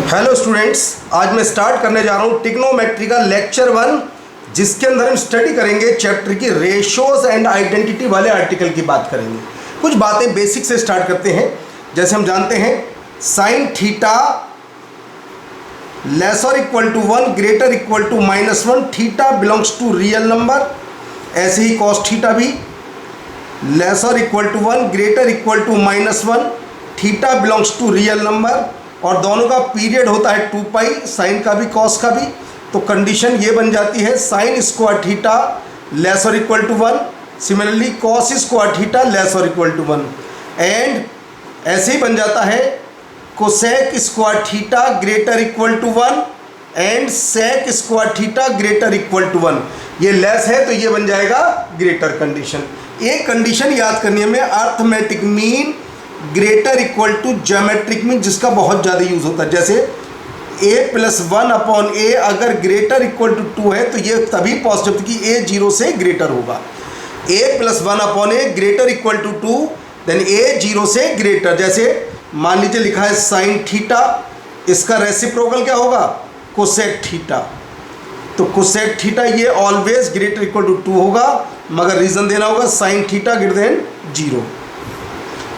Hello students, आज मैं start करने जा रहा हूँ ट्रिग्नोमेट्री का लेक्चर 1, जिसके अंदर हम स्टडी करेंगे चैप्टर की रेशियोज एंड आइडेंटिटी वाले आर्टिकल की बात करेंगे। कुछ बातें बेसिक से स्टार्ट करते हैं। जैसे हम जानते हैं sine theta lesser equal to 1 greater equal to -1 theta belongs to real number. ऐसे ही कॉस थीटा भी lesser equal to 1 greater equal to -1 theta belongs to real number, और दोनों का पीरियड होता है 2 पाई, साइन का भी कॉस का भी। तो कंडीशन ये बन जाती है sine square theta lesser equal to 1, similarly cos square theta lesser equal to 1, and ऐसे ही बन जाता है cosec square theta greater equal to 1 and sec square theta greater equal to 1। ये लेस है तो ये बन जाएगा ग्रेटर कंडीशन। एक कंडीशन याद करनी है हमें, arithmetic mean greater equal to geometric mean, जिसका बहुत ज़्यादा यूज़ होता है। जैसे a+1/a अगर ग्रेटर इक्वल टू 2 है तो ये तभी पॉजिटिव कि a 0 से ग्रेटर होगा। a+1/a greater equal to 2 then a 0 से ग्रेटर। जैसे मान लीजिए लिखा है साइन थीटा, इसका रेसिप्रोकल क्या होगा? Cosec theta. तो कोसेक थीटा ये ऑलवेज ग्रेटर इक्वल टू 2 होगा, मगर रीज़न देना होगा साइन थीटा ग्रेटर देन 0।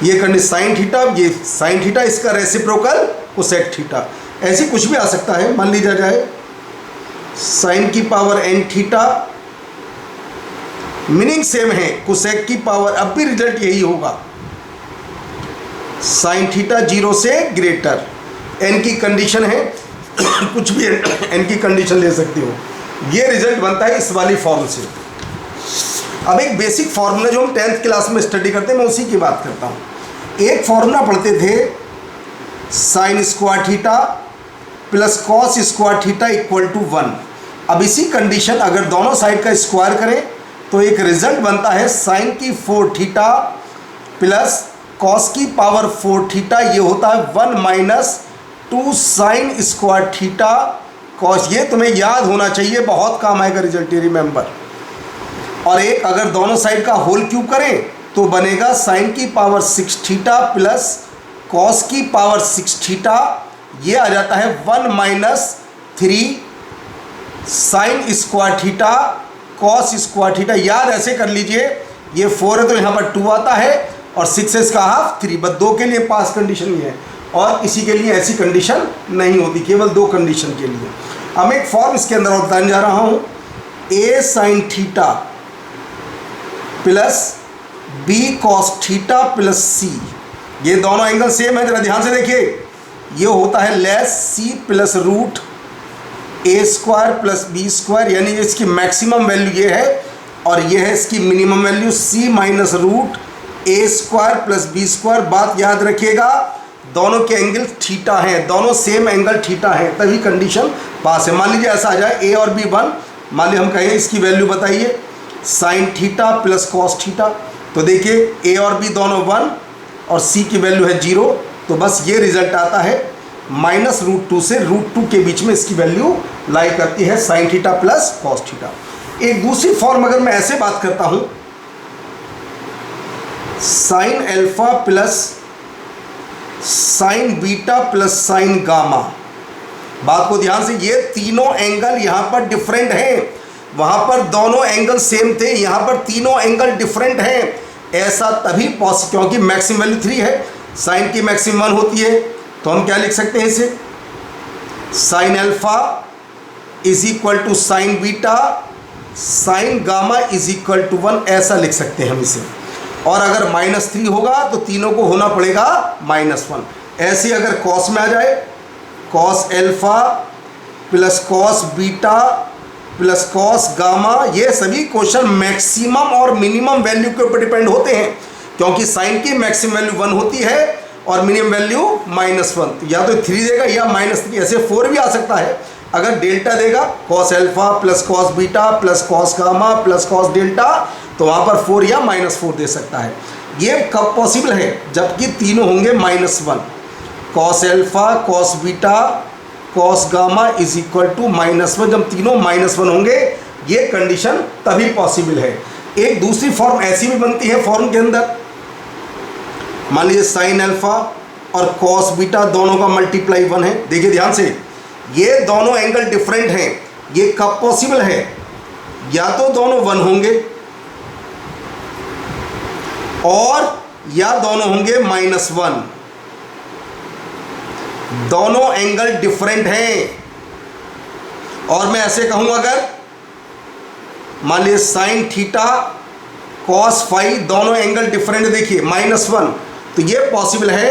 ये करनी साइन थीटा, ये साइन थीटा, इसका रेसिप्रोकल कोसेक थीटा। ऐसे कुछ भी आ सकता है। मान लीजिए जाए साइन की power n theta, meaning same है, कोसेक की पावर, अब भी रिजल्ट यही होगा, साइन थीटा 0 से ग्रेटर। n की कंडीशन है कुछ भी n की कंडीशन ले सकते हो। ये रिजल्ट बनता है इस वाली फॉर्म से। अब एक बेसिक फार्मूला जो हम 10th क्लास में स्टडी करते हैं, मैं उसी की बात करता हूँ। एक फार्मूला पढ़ते थे sine square theta plus cos square theta equal to 1। अब इसी कंडीशन अगर दोनों साइड का स्क्वायर करें तो एक रिजल्ट बनता है साइन की 4 थीटा प्लस कॉस की पावर 4 थीटा। ये होता है 1 - 2 साइन स्क्वायर थीटा कॉस। ये तुम्हें याद होना चाहिए, बहुत काम आएगा रिजल्ट, ये रिमेंबर। और एक अगर दोनों साइड का होल क्यूब करें तो बनेगा साइन की पावर 6 थीटा प्लस कॉस की पावर 6 थीटा। ये आ जाता है 1 - 3 sign square theta cos square theta. याद ऐसे कर लीजिए, ये 4 है तो यहाँ पर 2 आता है, और 6 है इसका हाफ 3। बस 2 के लिए पास कंडीशन ही है, और इसी के लिए ऐसी कंडीशन नहीं होती, केवल 2 कंडीशन के लिए। अब एक फॉर्म इसके अंदर और बताने जा रहा हूँ, a sine theta plus b cos theta plus c। ये दोनों एंगल सेम है, जरा ध्यान से देखिए। ये होता है less c plus root a square plus b square, यानी इसकी मैक्सिमम वैल्यू ये है, और ये है इसकी minimum value c minus root a square plus b square. बात याद रखिएगा, दोनों के एंगल थीटा हैं, दोनों सेम एंगल थीटा है, तभी कंडीशन पास है। मान लीजिए ऐसा आ जाए a और b 1, मान लीजिए हम कहें इसकी वैल्यू बताइए sine theta plus cos theta, तो देखिए a और b दोनों 1 और c की वैल्यू है 0, तो बस ये रिजल्ट आता है -√2 से √2 के बीच में इसकी वैल्यू लाई करती है sine theta plus cos theta. एक दूसरी फॉर्म अगर मैं ऐसे बात करता हूँ, sine alpha plus sign beta plus sign gamma. बात को ध्यान से, ये तीनों एंगल यहाँ पर डिफरेंट हैं, वहाँ पर दोनों एंगल सेम थे, यहाँ पर तीनों एंगल डिफरेंट हैं। ऐसा तभी पॉसिबल, क्योंकि मैक्सिमम वैल्यू 3 है, साइन की मैक्सिमम 1 होती है, तो हम क्या लिख सकते हैं इसे, sine alpha is equal to sine beta sine gamma is equal to 1, ऐसा लिख सकते हैं हम इसे। और अगर -3 होगा तो तीनों को होना पड़ेगा -1। ऐसे अगर कॉस में आ जाए, cos alpha plus cos beta plus cos gamma, ये सभी क्वेश्चन मैक्सिमम और मिनिमम वैल्यू के ऊपर डिपेंड होते हैं, क्योंकि साइन की मैक्सिमम वैल्यू 1 होती है और मिनिमम वैल्यू -1। तो या तो 3 देगा या -3, ऐसे 4 भी आ सकता है। अगर डेल्टा देगा cos alpha plus cos beta plus cos gamma plus cos delta, तो वहाँ पर 4 या -4 दे सकता है। ये कब पॉसिबल है? जबकि तीनों होंगे -1, cos alpha cos beta cos gamma is equal to -1। जब तीनों -1 होंगे, ये कंडीशन तभी पॉसिबल है। एक दूसरी फॉर्म ऐसी भी बनती है फॉर्म के अंदर, मान लीजिए साइन अल्फा और कॉस बीटा दोनों का मल्टीप्लाई 1 है। देखिए ध्यान से, ये दोनों एंगल डिफरेंट हैं, ये कब पॉसिबल है? या तो दोनों 1 होंगे और या दोनों होंगे -1। दोनों एंगल डिफरेंट हैं। और मैं ऐसे कहूं, अगर मान लीजिए साइन थीटा कॉस फाई दोनों एंगल डिफरेंट, देखिए -1, तो ये पॉसिबल है।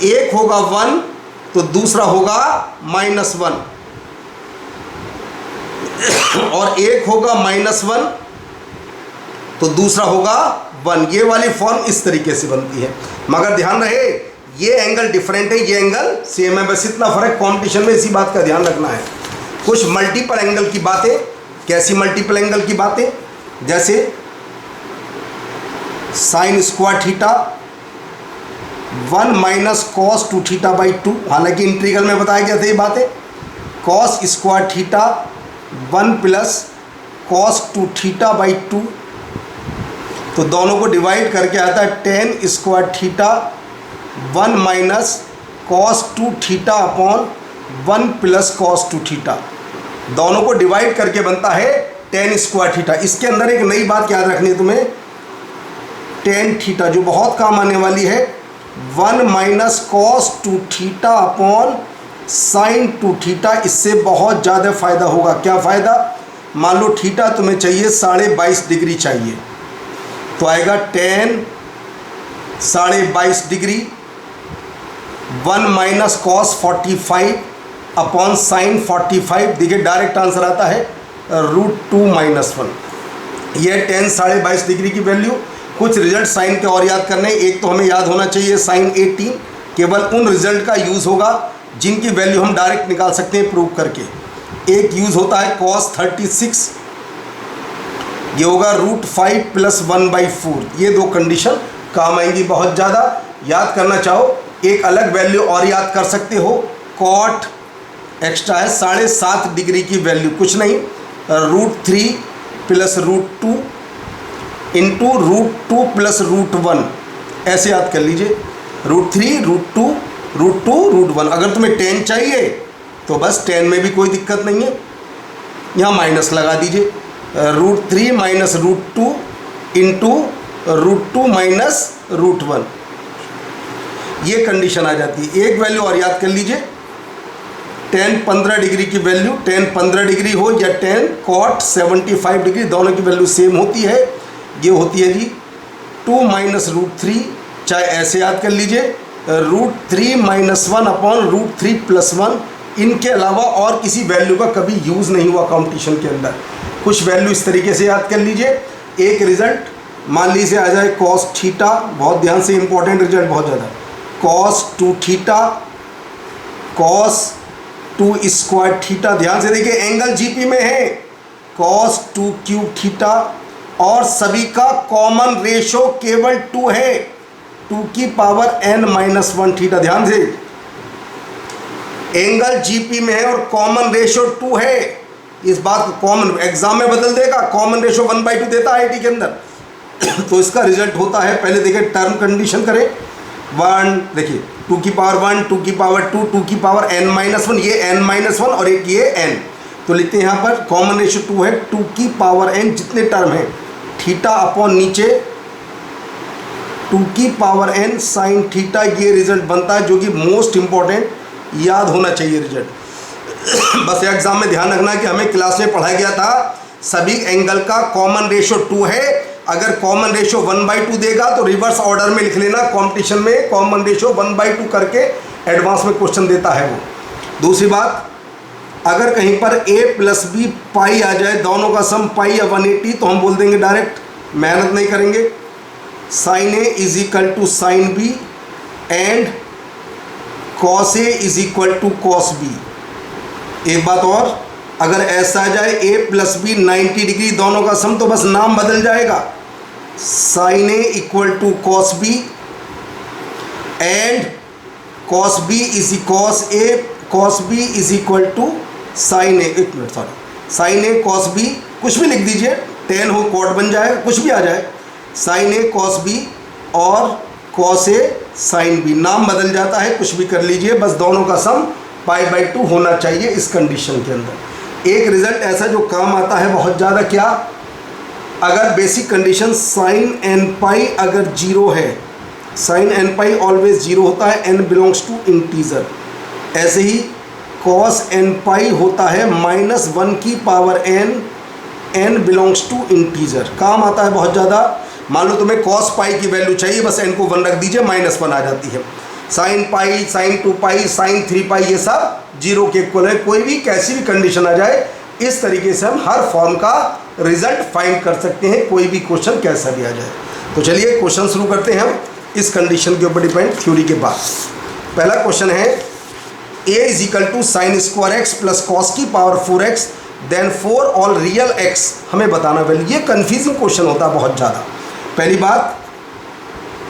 एक होगा 1 तो दूसरा होगा -1, और एक होगा -1 तो दूसरा होगा 1। ये वाली फॉर्म इस तरीके से बनती है। मगर ध्यान रहे, ये एंगल डिफरेंट है, ये एंगल सेम है, बस इतना फर्क। कॉम्पिटिशन में इसी बात का ध्यान रखना है। कुछ मल्टीपल एंगल की बातें। कैसी मल्टीपल एंगल की बातें? जैसे sign square theta 1 minus cos 2 theta by 2, हालांकि इंटीग्रल में बताया गया था ये बातें। Cos square theta 1 plus cos 2 theta by 2, तो दोनों को डिवाइड करके आता है ten square theta 1 minus cos 2 theta upon 1 plus cos 2 theta. दोनों को डिवाइड करके बनता है टेन स्क्वायर थीटा। इसके अंदर एक नई बात याद रखनी है तुम्हें, टेन थीटा जो बहुत काम आने वाली है, 1 minus cos 2 theta upon sine 2 theta. इससे बहुत ज़्यादा फायदा होगा। क्या फ़ायदा? मान लो थीटा तुम्हें चाहिए 22.5 डिग्री चाहिए, तो आएगा ten 22.5 degree 1 minus cos 45 upon sine 45। देखिए डायरेक्ट आंसर आता है √2 - 1। यह टेन 22.5 डिग्री की वैल्यू। कुछ रिजल्ट साइन के और याद करने, एक तो हमें याद होना चाहिए साइन 18। केवल उन रिजल्ट का यूज़ होगा जिनकी वैल्यू हम डायरेक्ट निकाल सकते हैं प्रूव करके। एक यूज़ होता है कॉस 36, ये होगा √5 + 1/4। ये दो कंडीशन काम आएंगी बहुत ज़्यादा। याद करना चाहो एक अलग वैल्यू और याद कर सकते हो, कॉट एक्स्ट्रा है 7.5 डिग्री की वैल्यू कुछ नहीं, √3 + √2 इंटू √2 + √1, ऐसे याद कर लीजिए। √3 √2 √2 √1। अगर तुम्हें 10 चाहिए तो बस 10 में भी कोई दिक्कत नहीं है, यहाँ माइनस लगा दीजिए। √3 - √2 इंटू √2 - √1, ये कंडीशन आ जाती है। एक वैल्यू और याद कर लीजिए, 10 15 डिग्री की वैल्यू, 10 15 डिग्री हो या 10 कॉट 75 डिग्री, दोनों की वैल्यू सेम होती है। ये होती है जी 2 - √3, चाहे ऐसे याद कर लीजिए √3 - 1 अपॉन √3 + 1। इनके अलावा और किसी वैल्यू का कभी यूज़ नहीं हुआ कंपटीशन के अंदर। कुछ वैल्यू इस तरीके से याद कर लीजिए। एक रिजल्ट मान लीजिए आ जाए कॉस थीटा, बहुत ध्यान से, इंपॉर्टेंट रिजल्ट बहुत ज़्यादा, cos 2 theta cos 2 square theta. ध्यान से देखिए एंगल जीपी में है, कॉस 2 क्यूब थीटा, और सभी का कॉमन रेशो केवल 2 है, 2 की पावर n - 1 थीटा। ध्यान से एंगल जीपी में है और कॉमन रेशो 2 है। इस बात को कॉमन एग्जाम में बदल देगा, कॉमन रेशो 1/2 देता है आईटी के अंदर। तो इसका रिजल्ट होता है, पहले देखिए टर्म कंडीशन करें, 1 देखिए 2 की पावर 1 2 की पावर 2 2 की पावर n - 1, ये n - 1 और एक ये n, तो लिखते हैं यहाँ पर कॉमन रेशो 2 है, 2 की पावर n जितने टर्म हैं थीटा अपॉन नीचे 2 की पावर n साइन थीटा। ये रिजल्ट बनता है जो कि मोस्ट इंपॉर्टेंट, याद होना चाहिए रिजल्ट। बस एग्जाम में ध्यान रखना कि हमें क्लास में पढ़ाया गया था सभी एंगल का कॉमन रेशो 2 है। अगर कॉमन रेशो 1/2 देगा तो रिवर्स ऑर्डर में लिख लेना, कंपटीशन में कॉमन रेशो 1/2 करके एडवांस में क्वेश्चन देता है वो। दूसरी बात, अगर कहीं पर a + b पाई आ जाए, दोनों का सम पाई या 180, तो हम बोल देंगे डायरेक्ट, मेहनत नहीं करेंगे, sin a = sin b and cos a = cos b। एक बात और, अगर ऐसा आ जाए a + b 90 डिग्री दोनों का सम, तो बस नाम बदल जाएगा, sin a = cos b and cos b = cos a, cos b = sin a, एक minute sorry, sin a cos b, कुछ भी लिख दीजिए, 10 हो कॉट बन जाएगा, कुछ भी आ जाए, sin a cos b और cos a साइन बी, नाम बदल जाता है, कुछ भी कर लीजिए, बस दोनों का सम π/2 होना चाहिए इस कंडीशन के अंदर। एक रिजल्ट ऐसा जो काम आता है बहुत ज़्यादा, क्या, अगर बेसिक कंडीशन साइन एन पाई अगर जीरो है, साइन एन पाई ऑलवेज जीरो होता है, एन बिलोंग्स टू इंटीजर। ऐसे ही कॉस एन पाई होता है -1 की power N, N belongs to integer. काम आता है बहुत ज़्यादा। मान लो तुम्हें कॉस पाई की वैल्यू चाहिए, बस एन को 1 रख दीजिए, -1 आ जाती है। साइन पाई, साइन 2 पाई, साइन 3 पाई, ये सब जीरो के इक्वल है। कोई भी कैसी भी कंडीशन आ जाए, इस तरीके से हम हर फॉर्म का रिजल्ट फाइंड कर सकते हैं, कोई भी क्वेश्चन कैसा भी आ जाए। तो चलिए क्वेश्चन शुरू करते हैं हम इस कंडीशन के ऊपर डिपेंड थ्योरी के बाद। पहला क्वेश्चन है a = sin square x plus cos की power 4x then 4 all real x हमें बताना वैल्यू। ये कन्फ्यूजिंग क्वेश्चन होता है बहुत ज़्यादा। पहली बात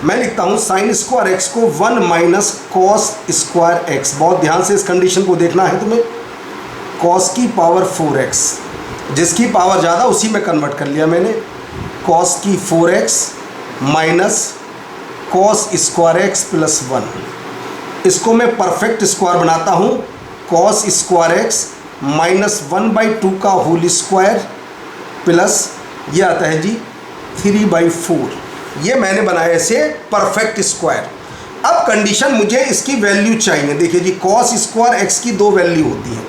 मैं लिखता हूँ साइन स्क्वायर एक्स को 1 माइनस कॉस स्क्वायर एक्स। बहुत ध्यान से इस कंडीशन को देखना है तुम्हें। कॉस की पावर 4x, जिसकी पावर ज़्यादा उसी में कन्वर्ट कर लिया मैंने। कॉस की 4x minus cos square x plus 1। इसको मैं परफेक्ट स्क्वायर बनाता हूँ। कॉस स्क्वायर एक्स -1/2 का होल स्क्वायर प्लस ये आता है जी 3/4। ये मैंने बनाया इसे परफेक्ट स्क्वायर। अब कंडीशन मुझे इसकी वैल्यू चाहिए। देखिए जी, कॉस स्क्वायर एक्स की दो वैल्यू होती है।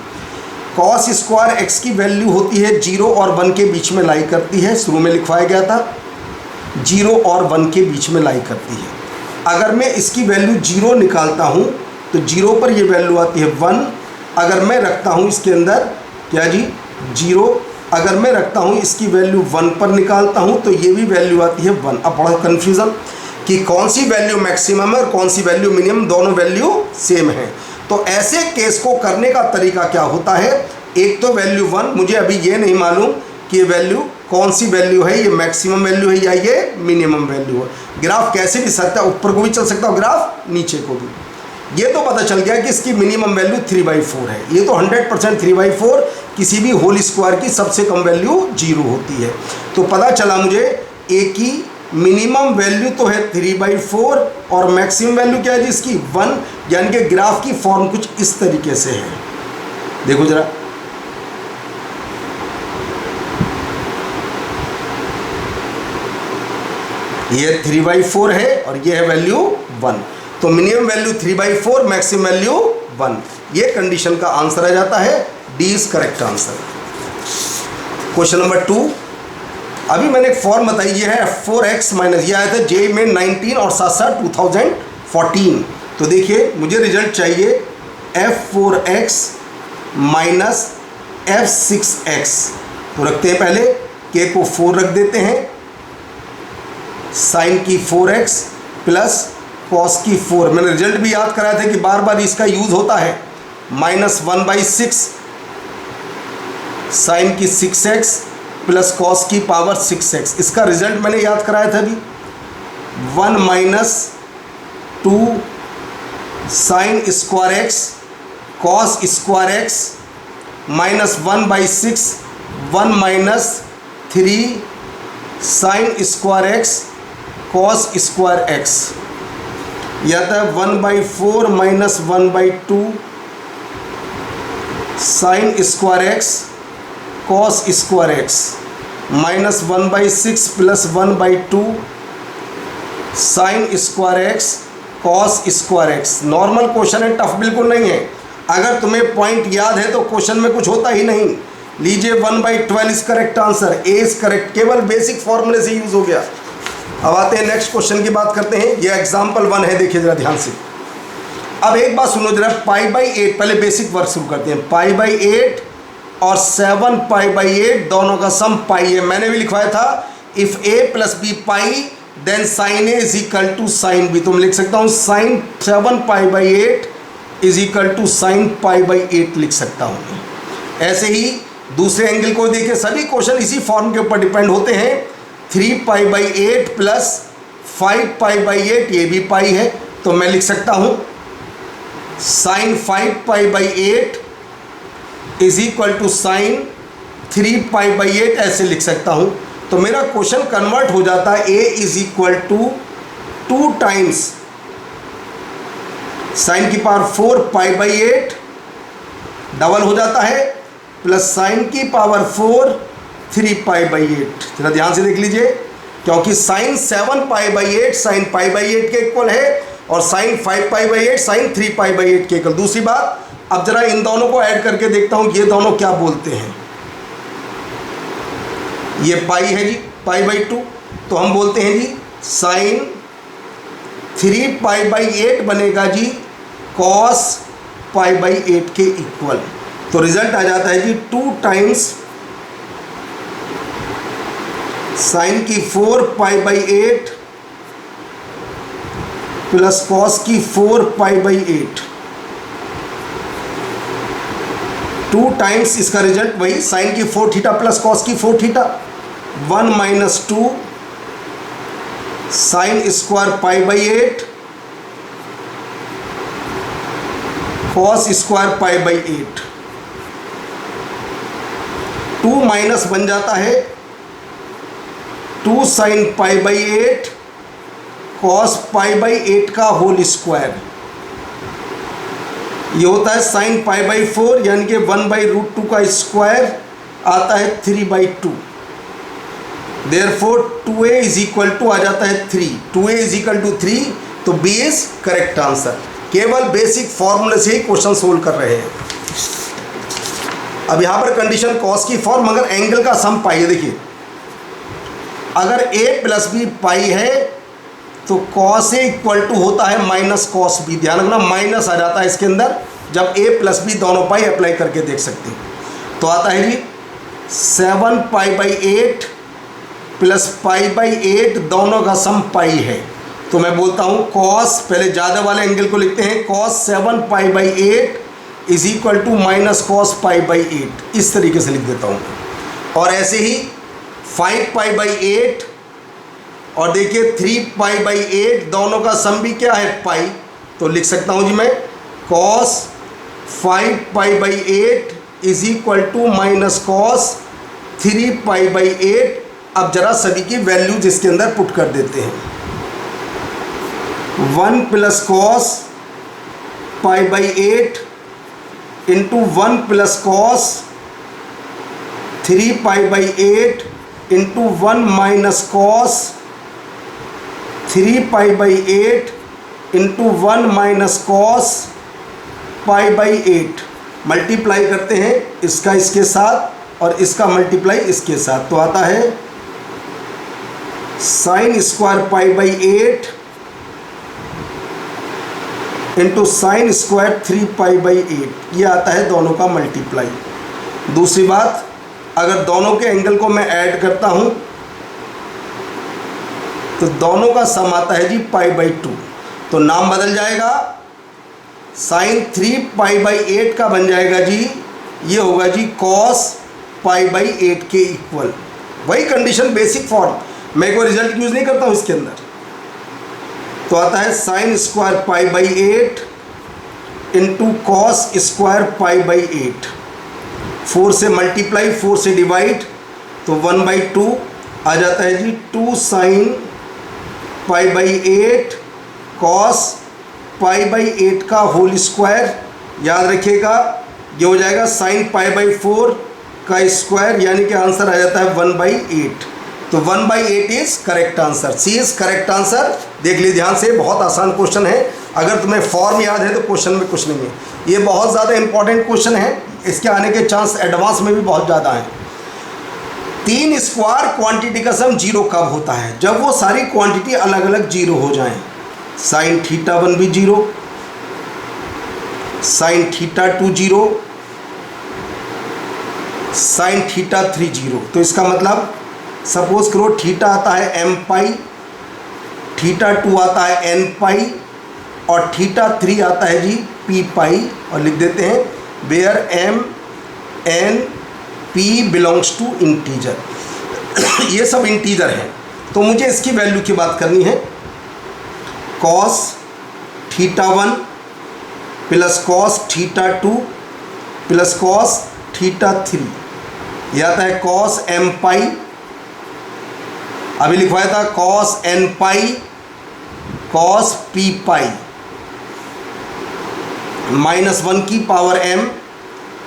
कॉस स्क्वायर एक्स की वैल्यू होती है 0 और 1 के बीच में लाई करती है। शुरू में लिखवाया गया था 0 और 1 के बीच में लाई करती है। अगर मैं इसकी वैल्यू 0 निकालता हूँ तो 0 पर ये वैल्यू आती है 1। अगर मैं रखता हूँ इसके अंदर क्या जी 0, अगर मैं रखता हूँ इसकी वैल्यू 1 पर निकालता हूँ तो ये भी वैल्यू आती है 1। अब बड़ा कन्फ्यूज़न कि कौन सी वैल्यू मैक्सिमम है और कौन सी वैल्यू मिनिमम, दोनों वैल्यू सेम है। तो ऐसे केस को करने का तरीका क्या होता है, एक तो वैल्यू 1, मुझे अभी ये नहीं मालूम कि ये वैल्यू कौन सी वैल्यू है, ये मैक्सिमम वैल्यू है या ये मिनिमम वैल्यू है। ग्राफ कैसे भी सकता है, ऊपर को भी चल सकता है ग्राफ, नीचे को भी। ये तो पता चल गया कि इसकी मिनिमम वैल्यू 3/4 है। ये तो 100% 3/4, किसी भी होल स्क्वायर की सबसे कम वैल्यू 0 होती है। तो पता चला मुझे ए की मिनिमम वैल्यू तो है 3/4 और मैक्सिमम वैल्यू क्या है जी इसकी 1। यानी कि ग्राफ की फॉर्म कुछ इस तरीके से है। देखो जरा, ये 3/4 है और ये है वैल्यू 1। तो मिनिमम वैल्यू 3/4, मैक्सिमम वैल्यू 1। ये कंडीशन का आंसर आ जाता है। D is correct answer. Question number 2। अभी मैंने एक फॉर्म बताई, ये है f4x माइनस, ये आया था जे में 19 और साथ साथ 2014। तो देखिए मुझे रिजल्ट चाहिए f4x माइनस f6x। तो रखते हैं पहले k को 4 रख देते हैं, साइन की 4x प्लस कॉस की 4। मैंने रिजल्ट भी याद कराया था कि बार बार इसका यूज़ होता है। -1/6 साइन की 6x प्लस कॉस की पावर 6x। इसका रिजल्ट मैंने याद कराया था अभी। 1 - 2 sine square x cos square x -1/6 1 - 3 sine square x cos square x. यह आता है 1/4 - 1/2 sine square x cos square x -1/6 plus 1/2 sine square x cos square x. Normal question है, टफ बिल्कुल नहीं है। अगर तुम्हें पॉइंट याद है तो क्वेश्चन में कुछ होता ही नहीं। लीजिए 1/12 is correct answer, A is correct. केवल बेसिक फॉर्मूले से यूज हो गया। अब आते हैं नेक्स्ट क्वेश्चन की बात करते हैं। ये एग्जाम्पल 1 है, देखिए जरा ध्यान से। अब एक बात सुनो जरा, π/8, पहले बेसिक वर्क शुरू करते हैं। π/8 और 7π/8 दोनों का सम पाई है। मैंने भी लिखवाया था if a + b pi then sine a = sine b। तो मैं लिख सकता हूँ साइन 7π/8 = साइन π/8 लिख सकता हूँ। ऐसे ही दूसरे एंगल को देखिए, सभी क्वेश्चन इसी फॉर्म के ऊपर डिपेंड होते हैं। 3π/8 प्लस 5π/8, ये भी पाई है। तो मैं लिख सकता हूँ साइन 5π/8 = साइन 3π/8, ऐसे लिख सकता हूँ। तो मेरा क्वेश्चन कन्वर्ट हो जाता है a = 2 टाइम्स साइन की पावर 4 π/8 डबल हो जाता है, प्लस साइन की पावर 4 3 π/8। जरा ध्यान से देख लीजिए, क्योंकि साइन 7 π/8 साइन π/8 के इक्वल है और साइन 5 π/8 साइन 3 π/8 के इक्वल। दूसरी बात, अब जरा इन दोनों को ऐड करके देखता हूँ ये दोनों क्या बोलते हैं। ये पाई है जी, π/2, तो हम बोलते हैं जी साइन 3 π/8 बनेगा जी कॉस π/8 के इक्वल। तो रिजल्ट आ जाता है जी 2 टाइम्स साइन की 4 π/8 प्लस कॉस की 4 π/8। 2 टाइम्स इसका रिजल्ट वही साइन की 4 थीटा प्लस कॉस की 4 थीटा। 1 - 2 sine square π/8 cos square π/8। 2 minus बन जाता है 2 साइन π/8 कॉस π/8 का होल स्क्वायर। ये होता है साइन π/4 यानी कि 1/√2 का स्क्वायर आता है 3/2। देयरफॉर 2a = आ जाता है 3। 2a = 3, तो b इज करेक्ट आंसर। केवल बेसिक फॉर्मूले से ही क्वेश्चन सोल्व कर रहे हैं। अब यहाँ पर कंडीशन कॉस की फॉर्म, मगर एंगल का सम पाई है। देखिए, अगर a + b पाई है तो कॉस a = होता है माइनस कॉस b। ध्यान रखना, माइनस आ जाता है इसके अंदर। जब a + b दोनों पाई अप्लाई करके देख सकते हैं, तो आता है जी 7 π/8 प्लस π/8 दोनों का सम पाई है। तो मैं बोलता हूँ कॉस, पहले ज़्यादा वाले एंगल को लिखते हैं, कॉस 7 π/8 = माइनस कॉस π/8। इस तरीके से लिख देता हूँ। और ऐसे ही 5 π/8 और देखिए 3 π/8 दोनों का सम भी क्या है, पाई। तो लिख सकता हूँ जी मैं कॉस 5 π/8 = माइनस कॉस 3 π/8। अब जरा सभी की वैल्यूज इसके अंदर पुट कर देते हैं। 1 plus cos π/8 into 1 plus cos 3 π/8 into 1 minus cos 3 π/8 into 1 minus cos π/8। Multiply करते हैं इसका इसके साथ और इसका मल्टीप्लाई इसके साथ, तो आता है sine square π/8 into sine square 3 π/8। ये आता है दोनों का मल्टीप्लाई। दूसरी बात, अगर दोनों के एंगल को मैं ऐड करता हूँ तो दोनों का सम आता है जी π/2। तो नाम बदल जाएगा, साइन 3 π/8 का बन जाएगा जी, ये होगा जी कॉस π/8 के इक्वल। वही कंडीशन, बेसिक फॉर्म। मैं कोई रिजल्ट यूज़ नहीं करता हूँ इसके अंदर। तो आता है sine square π/8 into cos square π/8। 4 से मल्टीप्लाई, 4 से डिवाइड, तो 1/2 आ जाता है जी 2 साइन π/8 कॉस π/8 का होल स्क्वायर। याद रखिएगा, ये हो जाएगा साइन π/4 का स्क्वायर, यानी कि आंसर आ जाता है 1/8। तो 1/8 is correct answer. C is correct answer. देख लीजिए ध्यान से, बहुत आसान क्वेश्चन है। अगर तुम्हें फॉर्म याद है तो क्वेश्चन में कुछ नहीं है। ये बहुत ज़्यादा इंपॉर्टेंट क्वेश्चन है, इसके आने के चांस एडवांस में भी बहुत ज़्यादा हैं। 3 स्क्वायर क्वांटिटी का सम 0 कब होता है? जब वो सारी क्वांटिटी अलग अलग 0 हो जाएं। साइन θ1 भी 0, साइन θ2 0, साइन θ3 0। तो इसका मतलब सपोज करो थीटा आता है m पाई, θ2 आता है n पाई और θ3 आता है जी p पाई। और लिख देते हैं where m n p belongs to integer. ये सब इंटीजर हैं, तो मुझे इसकी वैल्यू की बात करनी है। Cos θ1 plus cos θ2 plus cos θ3, यह आता है कॉस m पाई। अभी लिखवाया था cos n pi cos p पाई। -1 की पावर m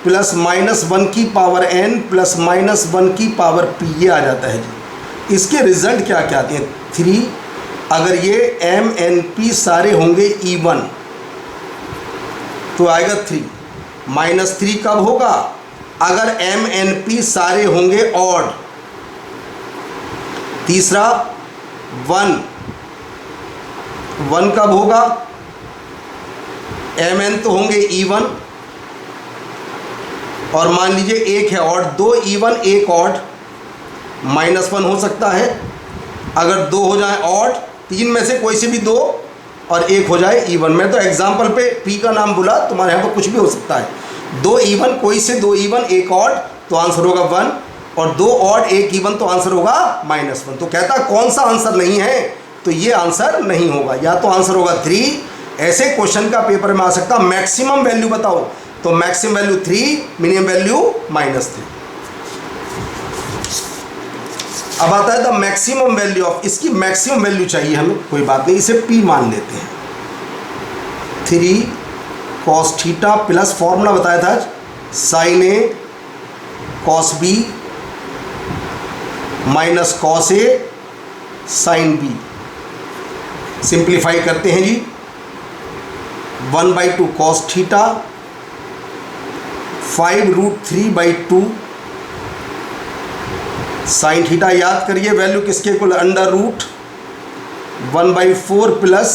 प्लस -1 की पावर n प्लस -1 की पावर p, ये आ जाता है जी। इसके रिजल्ट क्या क्या आते हैं? 3, अगर ये m n p सारे होंगे even तो आएगा 3। -3 कब होगा? अगर m n p सारे होंगे ऑड। तीसरा 1 कब होगा? m n तो होंगे even, और मान लीजिए एक है ऑड, 2 इवन 1 ऑड, -1 हो सकता है। अगर 2 हो जाए ऑड, 3 में से कोई से भी 2 और 1 हो जाए इवन। मैं तो एग्जाम्पल पे p का नाम बोला, तुम्हारे यहाँ पर कुछ भी हो सकता है। 2 इवन, कोई से 2 इवन 1 ऑड तो आंसर होगा 1, और 2 ऑड 1 इवन तो आंसर होगा -1। तो कहता कौन सा आंसर नहीं है, तो ये आंसर नहीं होगा, या तो आंसर होगा 3। ऐसे क्वेश्चन का पेपर में आ सकता मैक्सिमम वैल्यू बताओ, तो मैक्सिमम वैल्यू 3, मिनिमम वैल्यू -3। अब आता है द मैक्सिमम वैल्यू ऑफ, इसकी मैक्सिमम वैल्यू चाहिए हमें, कोई बात नहीं, इसे p मान लेते हैं। 3 cos थीटा प्लस फॉर्मूला बताया था sin a cos b minus cos a sin b। Simplify करते हैं जी। 1/2 cos थीटा, 5√3/2 साइन थीटा। याद करिए वैल्यू किसके इक्वल? √1/4 प्लस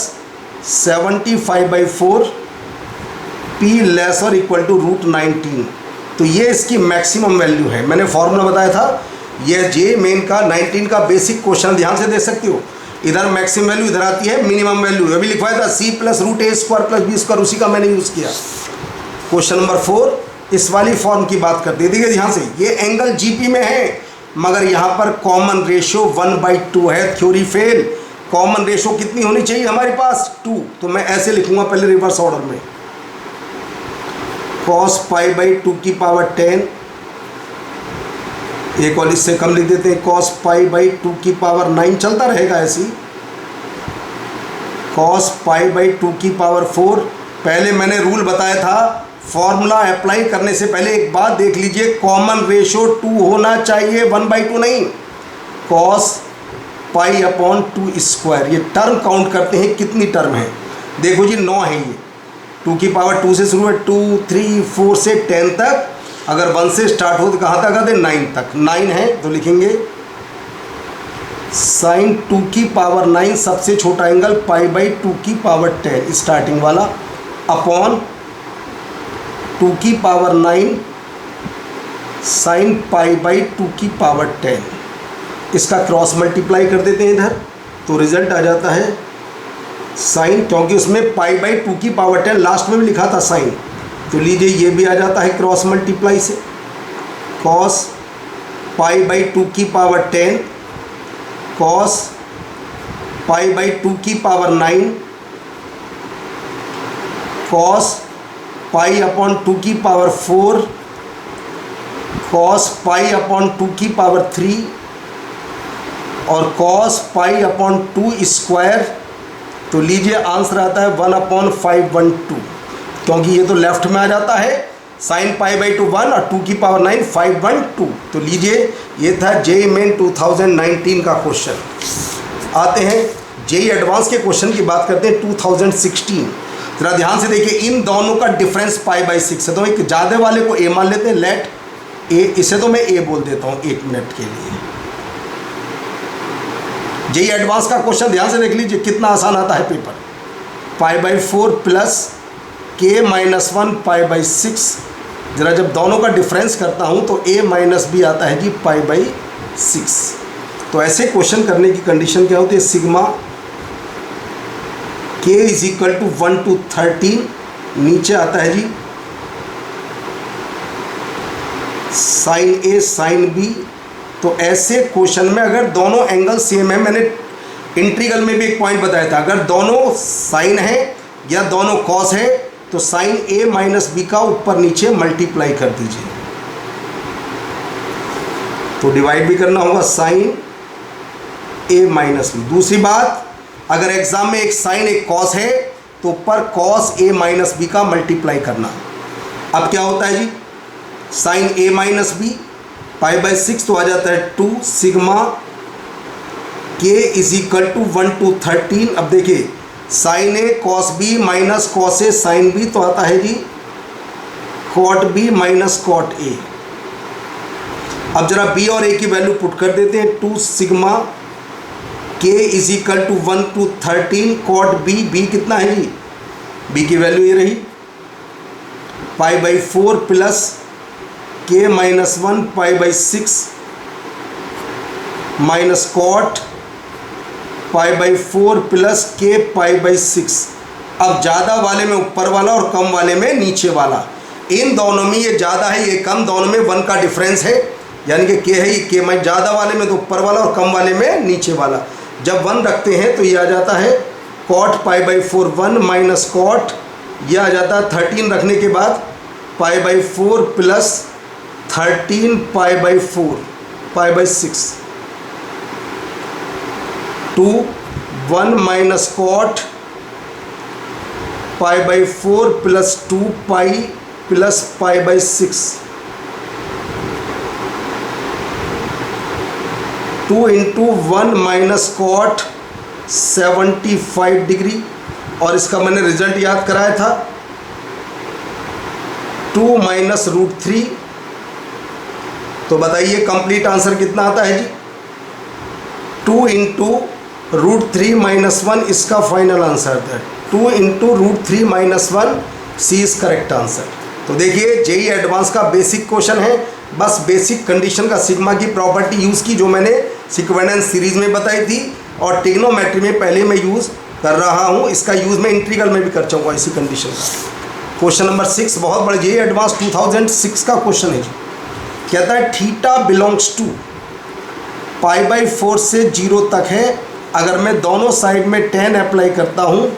75/4 p लेस और इक्वल टू √19। तो ये इसकी मैक्सिमम वैल्यू है। मैंने फॉर्मूला बताया था, ये जे मेन का 19 का बेसिक क्वेश्चन ध्यान से देख सकते हो। इधर मैक्सिमम वैल्यू, इधर आती है मिनिमम वैल्यू। अभी लिखवाया था c + √a² + b², उसी का मैंने यूज़ किया। क्वेश्चन नंबर 4 इस वाली फॉर्म की बात करते हैं। देखिए ध्यान से, ये एंगल जीपी में है, मगर यहाँ पर कॉमन रेशो 1/2 है। Theory fail. कॉमन रेशो कितनी होनी चाहिए हमारे पास? 2। तो मैं ऐसे लिखूंगा पहले रिवर्स ऑर्डर में, cos π/2 की पावर 10, एक और इससे कम लिख देते हैं, cos π/2 की पावर 9, चलता रहेगा ऐसी। cos π/2 की पावर 4। पहले मैंने रूल बताया था, फॉर्मूला अप्लाई करने से पहले एक बात देख लीजिए, कॉमन रेशो 2 होना चाहिए, 1/2 नहीं। cos π/2², ये टर्म काउंट करते हैं, कितनी टर्म है? देखो जी 9 है ये। 2 की पावर 2 से शुरू है, 2, 3, 4 से 10 तक। अगर 1 से स्टार्ट हो तो कहाँ तक आते? 9 तक। 9 है तो लिखेंगे sin 2 की पावर 9, सबसे छोटा एंगल π/2 की पावर 10 स्टार्टिंग वाला, अपॉन 2 की पावर 9 sin π/2 की पावर 10। इसका क्रॉस मल्टीप्लाई कर देते हैं इधर, तो रिजल्ट आ जाता है साइन, क्योंकि उसमें π/2 की पावर 10 लास्ट में भी लिखा था साइन, तो लीजिए ये भी आ जाता है क्रॉस मल्टीप्लाई से। cos π/2 की पावर 10 cos π/2 की पावर 9 cos π/2 की पावर 4 cos π/2 की पावर 3 और cos π/2²। तो लीजिए आंसर आता है 1/512, क्योंकि ये तो लेफ्ट में आ जाता है। sin π/2 1 और 2 की पावर 9 512। तो लीजिए ये था जेईई मेन 2019 का क्वेश्चन। आते हैं जेईई एडवांस के क्वेश्चन की बात करते हैं 2016। जरा ध्यान से देखिए, इन दोनों का डिफरेंस π/6 है, तो एक ज़्यादा वाले को a मान लेते हैं, लेट a, इसे तो मैं a बोल देता हूँ 1 मिनट के लिए। जेईई एडवांस का क्वेश्चन ध्यान से देख लीजिए, कितना आसान आता है पेपर। π/4 plus k - 1 π/6। ज़रा जब दोनों का डिफरेंस करता हूँ तो a माइनस b आता है जी π/6। तो ऐसे क्वेश्चन करने की कंडीशन क्या होती है? सिग्मा k = 1 to 13, नीचे आता है जी sin a sin b। तो ऐसे क्वेश्चन में अगर दोनों एंगल सेम है, मैंने इंटीग्रल में भी एक पॉइंट बताया था, अगर दोनों साइन है या दोनों कॉस है तो साइन a माइनस बी का ऊपर नीचे मल्टीप्लाई कर दीजिए, तो डिवाइड भी करना होगा साइन a माइनस बी। दूसरी बात, अगर एग्जाम में एक साइन एक कॉस है तो ऊपर कॉस ए माइनस बी का मल्टीप्लाई करना। अब क्या होता है जी, साइन ए माइनस बी π/6 तो आ जाता है 2 sigma K is equal to 1 to 13। अब देखिए sine a cos b minus cos a sine b तो आता है जी cot b minus cot a. अब जरा बी और ए की वैल्यू पुट कर देते हैं, 2 sigma K is equal to 1 to 13 cot B, B कितना है जी, बी की वैल्यू ये रही π/4 प्लस के माइनस 1 π/6 माइनस कॉट π/4 प्लस के π/6। अब ज़्यादा वाले में ऊपर वाला और कम वाले में नीचे वाला, इन दोनों में ये ज़्यादा है ये कम, दोनों में 1 का डिफरेंस है, यानी कि के है ये के में ज़्यादा वाले में तो ऊपर वाला और कम वाले में नीचे वाला। जब 1 रखते हैं तो ये आ जाता है कॉट π/4 1 माइनस कॉट, ये आ जाता है 13 रखने के बाद π/4 प्लस 13 π/4 π/6 2 1 minus cot π/4 plus 2 pi plus π/6 2 into 1 minus cot 75 degree, और इसका मैंने रिजल्ट याद कराया था 2 माइनस √3। तो बताइए कंप्लीट आंसर कितना आता है जी, 2 इंटू √3 माइनस 1 इसका फाइनल आंसर है 2 into √3 minus 1, C is correct answer. तो देखिए जेई एडवांस का बेसिक क्वेश्चन है, बस बेसिक कंडीशन का सिग्मा की प्रॉपर्टी यूज़ की जो मैंने सिक्वेंस सीरीज में बताई थी, और ट्रिग्नोमेट्री में पहले मैं यूज़ कर रहा हूँ, इसका यूज़ मैं इंटीग्रल में भी कर चाहूँगा इसी कंडीशन का। क्वेश्चन नंबर 6 बहुत बड़ा जेई एडवांस 2006 का क्वेश्चन है जी। कहता है थीटा बिलोंग्स टू π/4 से 0 तक है, अगर मैं दोनों साइड में tan अप्लाई करता हूँ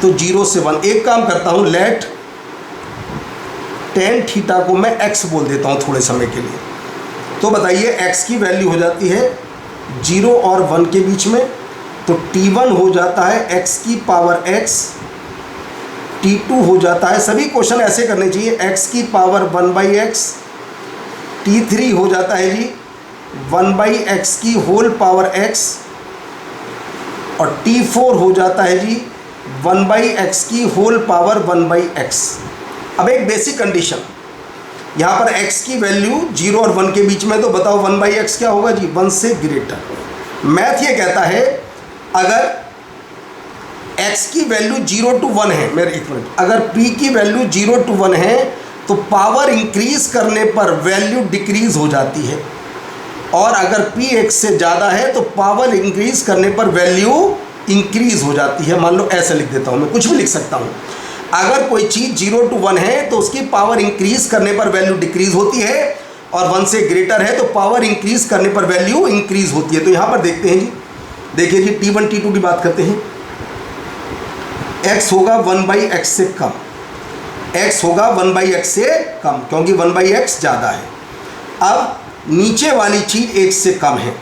तो 0 से 1। एक काम करता हूँ, लेट tan थीटा को मैं x बोल देता हूँ थोड़े समय के लिए। तो बताइए x की वैल्यू हो जाती है 0 और 1 के बीच में, तो t1 हो जाता है x की पावर x, t2 हो जाता है, सभी क्वेश्चन ऐसे करने चाहिए, x की पावर 1/x, t3 हो जाता है जी 1/x की होल पावर x, और t4 हो जाता है जी 1/x की होल पावर 1/x। अब एक बेसिक कंडीशन, यहाँ पर x की वैल्यू 0 और 1 के बीच में, तो बताओ 1/x क्या होगा जी, 1 से ग्रेटर। मैथ ये कहता है अगर x की वैल्यू 0 to 1 है, मेरे एक मिनट, अगर p की वैल्यू 0 to 1 है तो पावर इंक्रीज करने पर वैल्यू डिक्रीज हो जाती है, और अगर p 1 से ज़्यादा है तो पावर इंक्रीज करने पर वैल्यू इंक्रीज हो जाती है। मान लो ऐसे लिख देता हूँ, मैं कुछ भी लिख सकता हूँ, अगर कोई चीज़ 0 to 1 है तो उसकी पावर इंक्रीज करने पर वैल्यू डिक्रीज होती है, और 1 से ग्रेटर है तो पावर इंक्रीज करने पर वैल्यू इंक्रीज होती है। तो यहाँ पर देखते हैं जी, देखिए जी t1 t2 की बात करते हैं, x होगा 1/x से कम, x होगा 1/x से कम क्योंकि 1/x ज़्यादा है। अब नीचे वाली चीज़ 1 से कम है,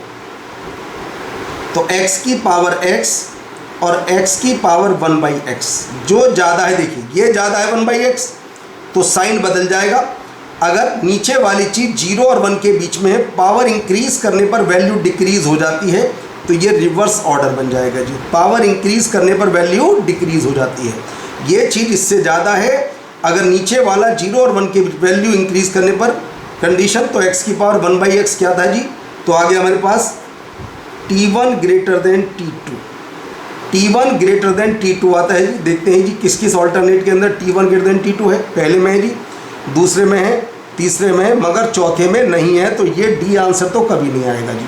तो x की पावर x और x की पावर 1/x, जो ज़्यादा है देखिए ये ज़्यादा है 1/x, तो साइन बदल जाएगा। अगर नीचे वाली चीज़ 0 और 1 के बीच में है, पावर इंक्रीज करने पर वैल्यू डिक्रीज हो जाती है, तो ये रिवर्स ऑर्डर बन जाएगा जी, पावर इंक्रीज करने पर वैल्यू डिक्रीज हो जाती है। ये चीज़ इससे ज़्यादा है, अगर नीचे वाला 0 और 1 के वैल्यू इंक्रीज करने पर कंडीशन, तो x की पावर 1/x क्या था जी, तो आ गया हमारे पास t1 greater than t2, t1 greater than t2 आता है जी। देखते हैं जी किस किस ऑल्टरनेट के अंदर t1 ग्रेटर देन t2 है, पहले में है जी, दूसरे में है, तीसरे में है, मगर चौथे में नहीं है, तो ये डी आंसर तो कभी नहीं आएगा जी।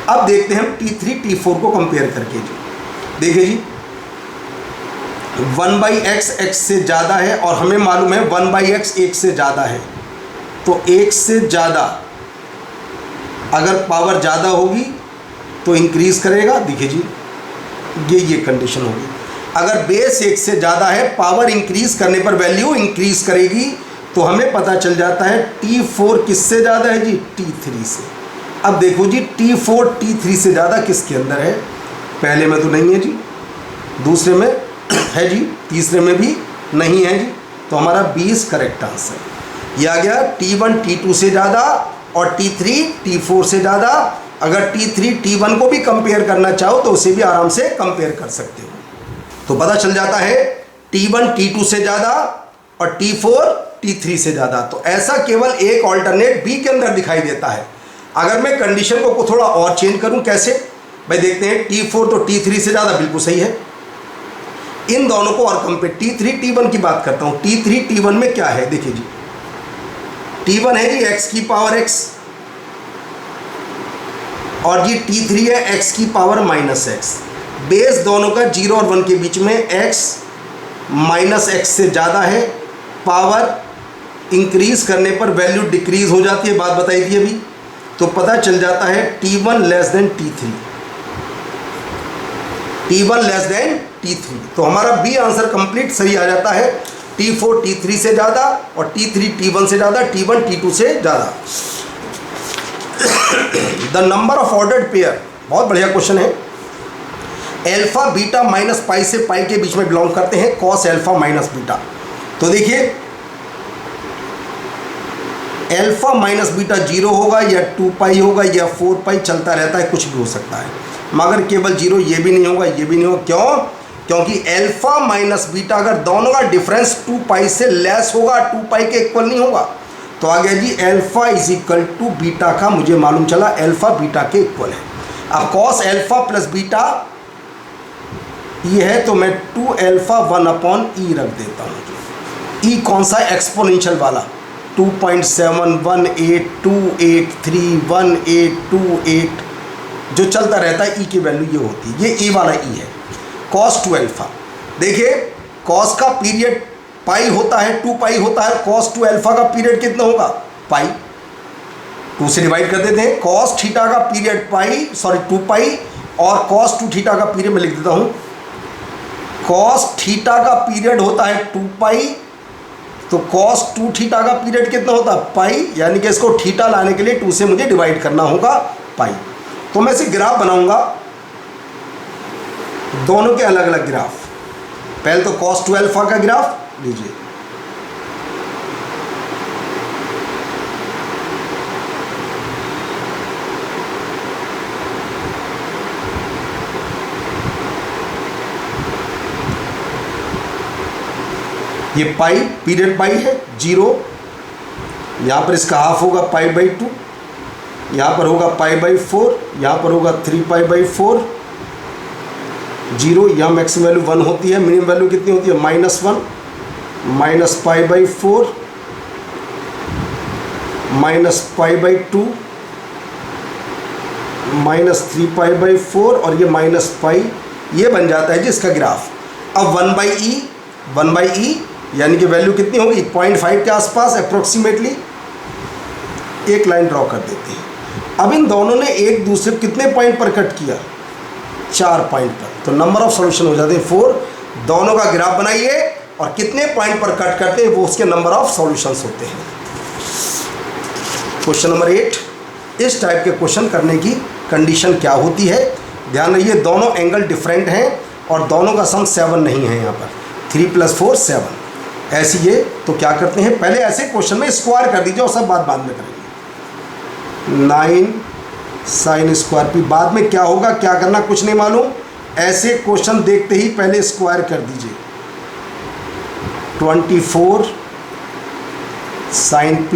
अब देखते हैं हम t3 t4 को कंपेयर करके जी, देखिए जी 1/x x से ज़्यादा है, और हमें मालूम है 1/x 1 से ज़्यादा है, तो 1 से ज़्यादा अगर पावर ज़्यादा होगी तो इंक्रीज़ करेगा, देखिए जी ये कंडीशन होगी। अगर बेस 1 से ज़्यादा है, पावर इंक्रीज़ करने पर वैल्यू इंक्रीज़ करेगी, तो हमें पता चल जाता है t4 किससे ज़्यादा है जी, t3 से। अब देखो जी t4 t3 से ज़्यादा किसके अंदर है, पहले में तो नहीं है जी, दूसरे में है जी, तीसरे में भी नहीं है जी, तो हमारा 20 करेक्ट आंसर। ये आ गया T1 T2 से ज़्यादा और T3 T4 से ज़्यादा। अगर T3 T1 को भी कंपेयर करना चाहो तो उसे भी आराम से कंपेयर कर सकते हो। तो पता चल जाता है T1 T2 से ज़्यादा और T4 T3 से ज़्यादा। तो ऐसा केवल एक ऑल्टरनेट बी के अंदर दिखाई देता है। अगर मैं कंडीशन को थोड़ा और चेंज करूं, कैसे भाई देखते हैं। T4 तो T3 से ज़्यादा, बिल्कुल सही है। इन दोनों को और कंपेयर, T3 T1 की बात करता हूं। T3 T1 में क्या है, देखिए जी, T1 है जी x की पावर x और जी T3 है x की पावर -x। बेस दोनों का 0 और 1 के बीच में x -x से ज़्यादा है। पावर इंक्रीज करने पर वैल्यू डिक्रीज हो जाती है, बात बताई थी अभी। तो पता चल जाता है T1 less than T3, T1 less than T3। तो हमारा बी आंसर कंप्लीट सही आ जाता है। T4 T3 से ज़्यादा और T3 T1 से ज़्यादा, T1 T2 से ज़्यादा। The number of ordered pair, बहुत बढ़िया क्वेश्चन है। एल्फा बीटा माइनस पाई से पाई के बीच में बिलोंग करते हैं, कॉस एल्फा माइनस बीटा। तो देखिए एल्फा माइनस बीटा 0 होगा या 2 पाई होगा या 4 पाई, चलता रहता है, कुछ भी हो सकता है। मगर केवल 0 ये भी नहीं होगा, ये भी नहीं होगा। क्यों? क्योंकि एल्फा माइनस बीटा अगर दोनों का डिफरेंस 2 पाई से लेस होगा, 2 पाई के इक्वल नहीं होगा। तो आ गया जी alpha is equal to beta का, मुझे मालूम चला एल्फा बीटा के इक्वल है। अब कॉस एल्फा प्लस बीटा ये है, तो मैं 2 अल्फा 1 अपॉन ई रख देता हूँ। ई कौन सा? एक्सपोनेंशियल वाला, 2.7128283182 जो चलता रहता है। ई की वैल्यू ये होती है, ये ई वाला ई है। कॉस 2 अल्फा, देखिए कॉस का पीरियड पाई होता है, 2 पाई होता है। कॉस 2 अल्फा का पीरियड कितना होगा? पाई। 2 से डिवाइड कर देते हैं। कॉस थीटा का पीरियड पाई, सॉरी 2 पाई, और कॉस 2 थीटा का पीरियड मैं लिख देता हूँ। कॉस थीटा का पीरियड होता है 2 पाई, तो कॉस 2 थीटा का पीरियड कितना होता है? पाई। यानी कि इसको थीटा लाने के लिए 2 से मुझे डिवाइड करना होगा पाई। तो मैं इसे ग्राफ बनाऊंगा, दोनों के अलग अलग ग्राफ। पहले तो कॉस 2 अल्फा का ग्राफ लीजिए, ये पाई पीरियड पाई है 0, यहाँ पर इसका हाफ होगा π/2, यहाँ पर होगा π/4, यहाँ पर होगा 3π/4, 0, यहाँ मैक्सिमम वैल्यू 1 होती है, मिनिमम वैल्यू कितनी होती है? -1, -π/4, -π/2, -3π/4 और ये -π, ये बन जाता है जिसका ग्राफ। अब 1/e यानी कि वैल्यू कितनी होगी? 0.5 के आसपास अप्रोक्सीमेटली। एक लाइन ड्रॉ कर देते हैं। अब इन दोनों ने एक दूसरे कितने पॉइंट पर कट किया? 4 पॉइंट पर। तो नंबर ऑफ सॉल्यूशन हो जाते हैं 4। दोनों का ग्राफ बनाइए और कितने पॉइंट पर कट करते हैं वो उसके नंबर ऑफ सॉल्यूशंस होते हैं। क्वेश्चन नंबर 8, इस टाइप के क्वेश्चन करने की कंडीशन क्या होती है? ध्यान रखिए दोनों एंगल डिफरेंट हैं और दोनों का सम 7 नहीं है। यहाँ पर 3 + 4 7 ऐसी ये। तो क्या करते हैं, पहले ऐसे क्वेश्चन में स्क्वायर कर दीजिए और सब बात बाद में करेंगे। 9 sin स्क्वायर पी, बाद में क्या होगा क्या करना कुछ नहीं मालूम। ऐसे क्वेश्चन देखते ही पहले स्क्वायर कर दीजिए। 24 sin p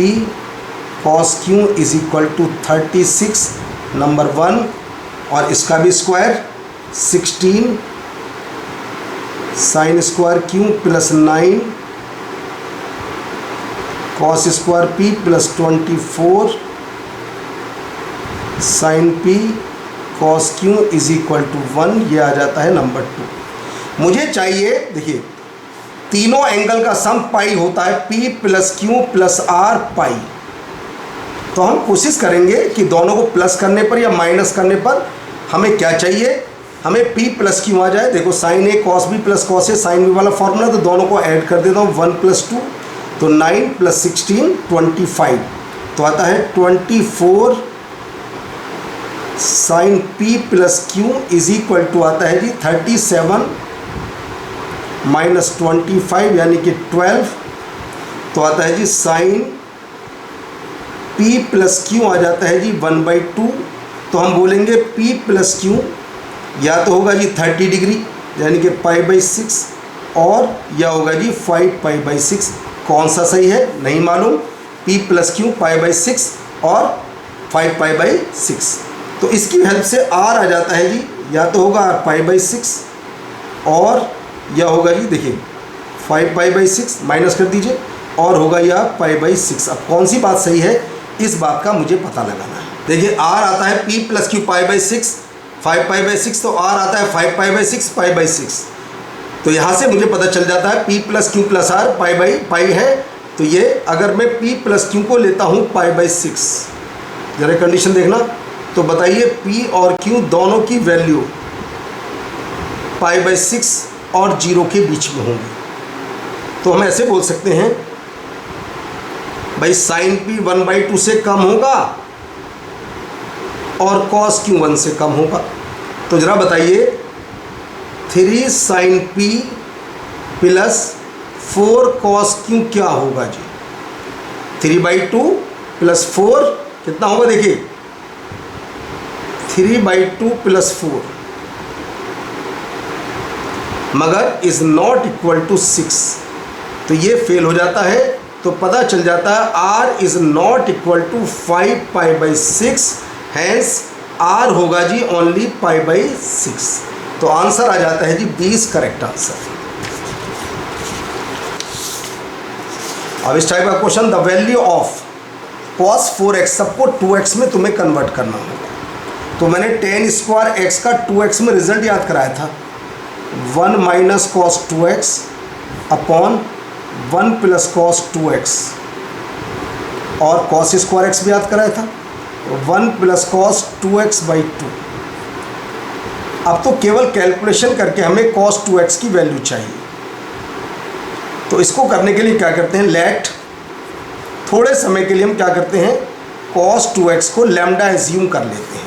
cos q is equal to 36 number 1, और इसका भी square 16 sin square q plus 9 cos square p plus 24 sin p cos q is equal to 1। ये आ जाता है नंबर 2। मुझे चाहिए, देखिए तीनों एंगल का सम पाई होता है, p + q + r पाई। तो हम कोशिश करेंगे कि दोनों को प्लस करने पर या माइनस करने पर हमें क्या चाहिए, हमें p + q आ जाए। देखो sin a cos b + cos a sin b वाला फॉर्मूला, तो दोनों को ऐड कर देता हूँ। 1 + 2 तो 9 + 16 25, तो आता है 24 sin p + q is equal to आता है जी 37 माइनस 25 यानी कि 12, तो आता है जी साइन P प्लस क्यू आ जाता है जी 1/2। तो हम बोलेंगे P प्लस क्यू या तो होगा जी 30 डिग्री यानी कि π/6 और या होगा जी 5π/6। कौन सा सही है नहीं मालूम, P प्लस क्यू π/6 और 5π/6। तो इसकी हेल्प से R आ जाता है जी, या तो होगा R π/6 और या होगा जी देखिए 5π/6 माइनस कर दीजिए और होगा या π/6। अब कौन सी बात सही है इस बात का मुझे पता लगाना है। देखिए R आता है P प्लस क्यू π/6, 5π/6, तो R आता है 5π/6 π/6। तो यहाँ से मुझे पता चल जाता है P plus Q plus R π है। तो ये अगर मैं P प्लस क्यू को लेता हूँ π/6, जरा कंडीशन देखना, तो बताइए P और Q दोनों की वैल्यू π/6 और 0 के बीच में होंगी। तो हम ऐसे बोल सकते हैं भाई साइन P 1/2 से कम होगा और कॉस Q 1 से कम होगा। तो ज़रा बताइए 3 sine P plus 4 cos Q क्या होगा जी? 3/2 प्लस 4 कितना होगा देखिए 3/2 प्लस 4, मगर इज़ नॉट इक्वल टू 6। तो ये फेल हो जाता है। तो पता चल जाता है R is not equal to 5π/6, hence R होगा जी ओनली π/6। तो आंसर आ जाता है जी 20 करेक्ट आंसर। अब इस टाइप का question, the value of cos 4x, सबको 2x में तुम्हें कन्वर्ट करना होगा। तो मैंने tan स्क्वायर x का 2x में रिजल्ट याद कराया था, 1 minus cos 2x upon 1 plus cos 2x, और cos स्क्वायर x भी याद कराया था 1 प्लस cos 2x/2। अब तो केवल कैलकुलेशन करके हमें cos 2x की वैल्यू चाहिए। तो इसको करने के लिए क्या करते हैं, लेट थोड़े समय के लिए हम क्या करते हैं cos 2x को लैम्डा एज्यूम कर लेते हैं।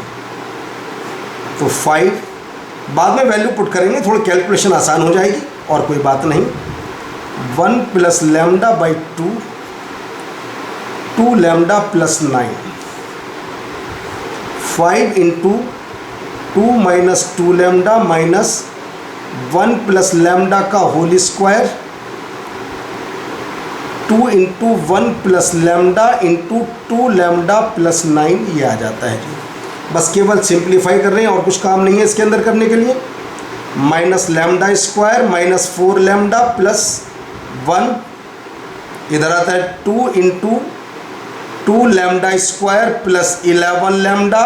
तो 5, बाद में वैल्यू पुट करेंगे, थोड़ी कैलकुलेशन आसान हो जाएगी और कोई बात नहीं। 1 प्लस λ/2, 2 lambda plus 9, 5 into 2 minus 2 lambda minus 1 plus lambda का whole square, 2 into 1 plus lambda into 2 lambda plus 9, ये आ जाता है जी। बस केवल सिंप्लीफाई कर रहे हैं और कुछ काम नहीं है इसके अंदर करने के लिए। Minus lambda square minus 4 lambda plus 1, इधर आता है 2 into 2 lambda square plus 11 lambda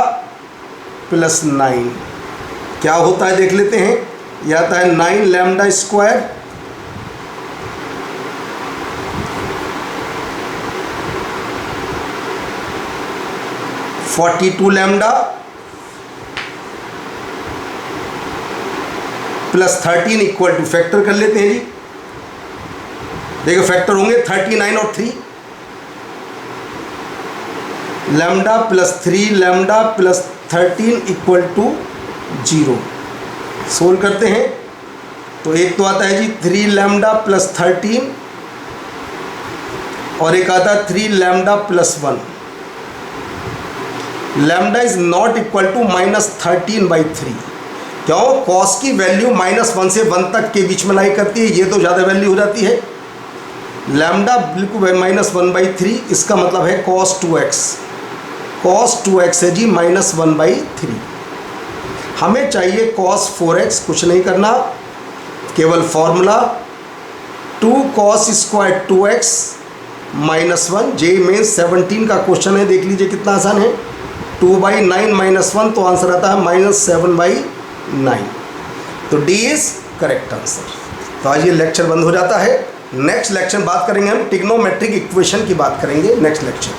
plus 9, क्या होता है देख लेते हैं। यह आता है 9 lambda square (42 lambda) plus 13 equal to, factor कर लेते हैं जी। देखो फैक्टर होंगे 39 और 3, lambda plus 3 lambda plus 13 equal to 0। Solve करते हैं तो एक तो आता है जी 3 लैम्डा प्लस 13 और एक आता है 3 lambda plus 1। Lambda is not equal to -13/3। क्यों? कॉस की वैल्यू -1 से 1 तक के बीच में लाई करती है, ये तो ज़्यादा वैल्यू हो जाती है। लैम्डा बिल्कुल -1/3, इसका मतलब है cos 2x। cos 2x है जी -1/3। हमें चाहिए cos 4x, कुछ नहीं करना, केवल फॉर्मूला 2 cos स्क्वायर 2x -1। जे मेंस 17 का क्वेश्चन है, देख लीजिए कितना आसान है। 2/9 -1, तो आंसर आता है -7/9। तो डी इज करेक्ट आंसर। तो आज ये लेक्चर बंद हो जाता है। नेक्स्ट लेक्चर बात करेंगे हम ट्रिग्नोमेट्रिक इक्वेशन की बात करेंगे नेक्स्ट लेक्चर।